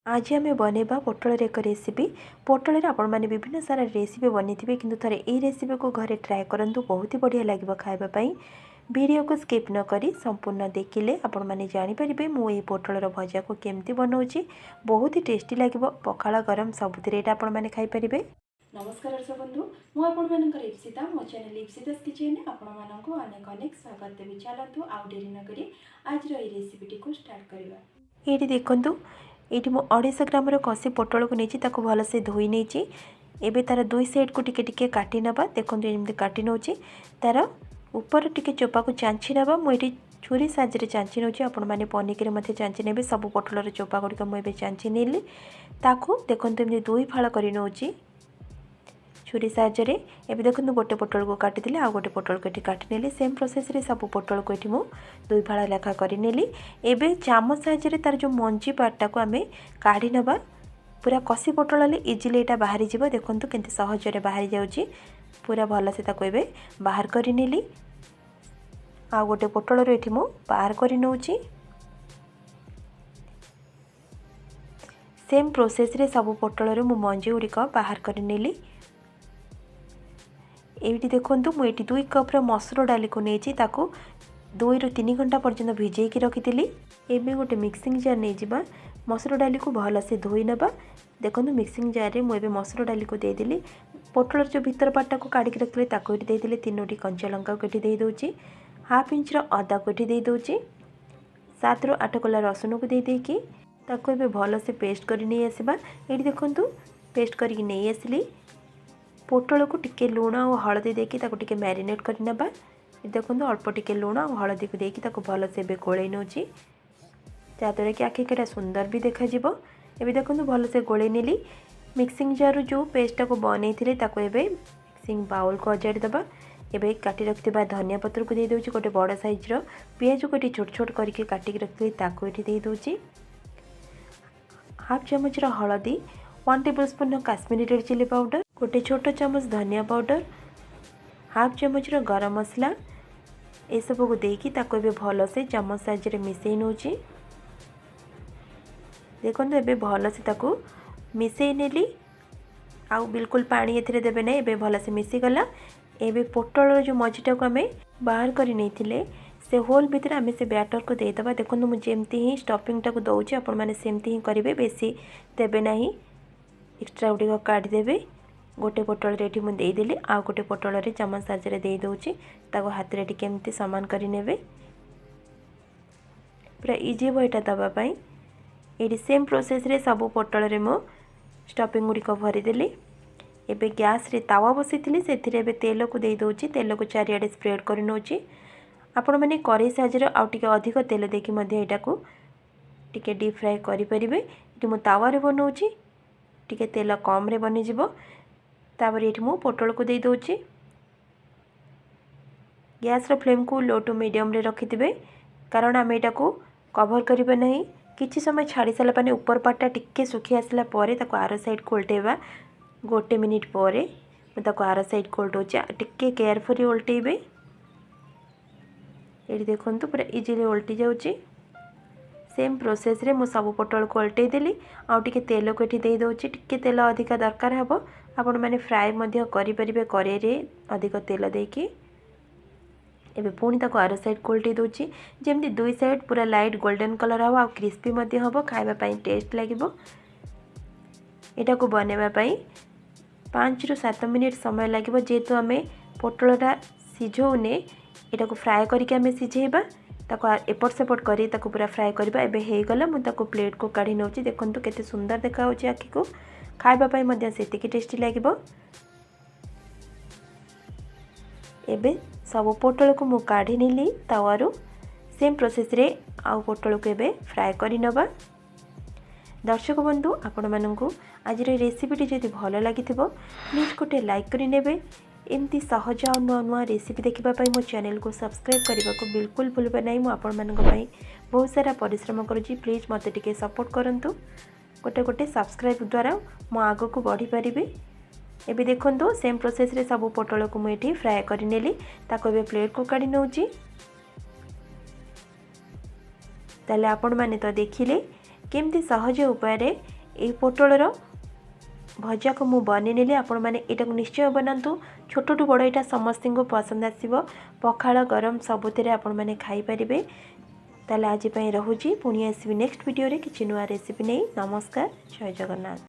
आज आम बनवा पोटल एक रेसिपी। पोटल आपण मैंने विभिन्न सारा रेसिपी बनी थे कि थे ये रेसिपी को घरे ट्राए करूँ, बहुत ही बढ़िया लगे खावाई। वीडियो को स्किप न करी संपूर्ण देखिले आपण मैंने जानीपारे मुझे पोटल भजा को केमती बनाऊँगी। बहुत ही टेस्टी लगे, पखाला गरम सबुथिरे आपण मैंने खाईपारे। नमस्कार दर्शक बंधु, मुझे इप्सिता मो चैनल इप्सिता स्किचन आपण मानक अनेक अनेक स्वागत देवी। चलतु आउ डेरी न करी आज ये रेसिपीटी को स्टार्ट करवा। ये देखंतु ये मु 250 ग्राम कषि पोटल को नहीं भलसे धोई नहीं। एबे तार दुई साइड को टिके टिके काटी नबा। देखंतु एमती काटी नौची, तार ऊपर टिके चोपा को चांची नबा। मुझे छुरी साहाय्य चांची नौची, आपण मैंने पनिकी मध्य चांची नेबे। सब पोटलर चोपा गुड़िक मुझे चांची नेली। ताकू देखंतु एमती दुई फाड़ कर नौची छुरी साहाय्य। एबे देखंतु गोटे पोटल को काटी आ गोटे पोटल को काटी नेली। सेम प्रोसेस रे सब पोटल को ये दुई फाड़ लेखा कर नेली। एबे चामच साहाय्य तार जो मंजी पार्टा को आमे काढ़ी नबा। पूरा कषि पोटल इजिली यहाँ बाहरी जीव। देखंतु केंते सहजरे बाहरी जाउची। पूरा भल से ताको एबे बाहर कर नेली। आ गोटे पोटल एठी मु बाहर कर नौची। सेम प्रोसेस रे सब पोटल मु मंजी गुड़िक बाहर कर नेली। ये देखो मुझे 2 कप मसूर डाली को नहीं 2 ରୁ 3 घंटा पर्यंत भिजे रखी। एवं गोटे मिक्सिंग जार नहीं जावा। मसूर डाली को भलसे धोई नबा। देखो मिक्सिंग जार रे मुझे मसूर डाली को देदेली। पोटल जो भीतर पार्टा को काढ़ी रखी ताको देदेली। 3टी कंचा लंका को दे दूची। हाफ इंच अदा को दे दूची। 7 ରୁ 8 कोला रसुण को देदेकी ताको एबे भलसे पेस्ट कर नहीं आसबा। ये देखो पेस्ट करके नहीं आसली। पोटल को टिके लुण और हलदी देकी ताको टिके मैरिनेट कर नबा। देखो अल्प टिके लुण और हलदी को देकी ताको भलसे एबे गोळै नउची, जहाँद्वारा कि आखि केटा सुंदर भी देखा जिवो। एबे देखो भलसे गोळै नेली। मिक्सिंग जार जो पेस्ट को बनै थिले ताको एबे मिक्सिंग बाउल को अजाड़ी दबा। एबे काटी रखिबा धनिया पत्र को दे दोची। गोटे बड़ साइज रो पियाज को छोट छोट करके काटी रखिली ताको एठी दे दोची। हाफ चम्मच रो हलदी, 1 tablespoon Kashmiri red chilli powder, गोटे छोट चम्मच धनिया पाउडर, हाफ चम्मच रो गरम मसला, ये सब को देकी ताको एबे भल से चम्मच साहाय्य मिसई नउची। देखो एबे भल से ताको मिसई नेली। आउ बिल्कुल पानी एथिरे देबे नै। एबे भल से मिसी गला। एबे पोटल जो मझीटा को आमे बाहर करी नैथिले से होल भीतर आमे से बैटर को दे दबा। देखो मु जेमती ही स्टफिंगटा को दउची आपण माने सेमती ही करिवे, बेसी देबे नाही। एक्स्ट्रा गुड़िक काढ़ी देबे। गोटे पोटल रेडी मुझे देदेली। आ गोटे पोटल रे चम्मच साहाय्य दे दूची। ताको हाथ रे टिके एमती समान करी नेबे। पूरा इजी हो एटा दबा पई। एडी सेम प्रोसेस रे सब पोटल रे मो स्टफिंग गुड़िक भरी देली। एबे गैस रे तावा बसैथिली, सेथिरे एबे तेल को दे दूची। तेल को चारिआडे स्प्रेड कर नउची। आपण माने कढ़ई साहाय्य आउ टिके अधिक तेल देकी मध्ये एटा को टिके डीप फ्राई करि परिबे। एटी मो तावा रे बनउची, टिके तेल कम रे बनि जिवो। तापर ये मु पोटल को दे दूची। गैस रो फ्लेम को लो टू मीडियम रे रखि दिबे, कारण आम एटा को कवर करिबे नहीं। किछि समय छाड़ी साला पाने ऊपर पार्टा टिके सुखी आसला परे ताको आर साइड को उल्टेबा। गोटे मिनिट परे मु ताको आर साइड को उल्टोची। टिके केयरफुली उल्टेबे। ये देखंतु पूरा इजीली उल्टी जाउची। सेम प्रोसेस रे मु सब पोटल को उल्टे देली। आउ टिके तेल को एठी दे दोची। टिके तेल अधिक दरकार हबो। आपण माने फ्राई मध्य करि परिबे कड़ाई रे अधिक तेल देकी। एबे पुणी ताको आर साइड को उल्टे दोची। जेमती दुई साइड पूरा लाइट गोल्डन कलर हबो आ क्रिस्पी मध्य हबो। खाइबा पई टेस्ट लागिबो। एटा को बनेबा पई 5 ରୁ 7 मिनिट समय लागिबो। जेतु आमे पोटलटा सिझौने एटा को फ्राई करके आमे सिझेबा। ताको एपट सेपट करी ताको पूरा फ्राई करबा। एबे हे गला मु ताको प्लेट को काढी नउची। देखंतु केते सुंदर देखा होची आखि को। खाइबा पई मध्य सेतिकी टेस्टी लागिबो। एबे सब पोटल को मु काढी नेली तावारू। सेम प्रोसेस रे आउ पोटल को एबे फ्राई करी नबा। दर्शक बंधु, आपण मानकु आज रेसिपीटी जदि भल लागिथिबो प्लीज गोटे लाइक करि नेबे। एमती सहज और नुआ नुआ रेसिपी देखा मो चैनल को सब्सक्राइब करने को बिल्कुल भूलबे नहीं। मु आपण मानक पई बहुत सारा परिश्रम करुँची। प्लीज मते टिके सपोर्ट करंतु। गोटे गोटे सब्सक्राइब द्वारा मो आगो को बढ़ी पारिबे। एबे देखंतु सेम प्रोसेस रे सब पोटल को मुझे फ्राए कर नेली। ताको एबे प्लेट को काढी नउची। ताले आपण माने तो देखिले केमती सहज उपाय ये पोटलर भजा को मु बनी आपण मैंने यहाँ निश्चय बनातु छोटू बड़ यहाँ समस्त को पसंद आसो पखाल गरम सबुतिर आपण मैंने खाईपारे। ताले आज रोची पुणी आसबि नेक्स्ट वीडियो रे किछि नुआ रेसिपी नहीं। नमस्कार, जय जगन्नाथ।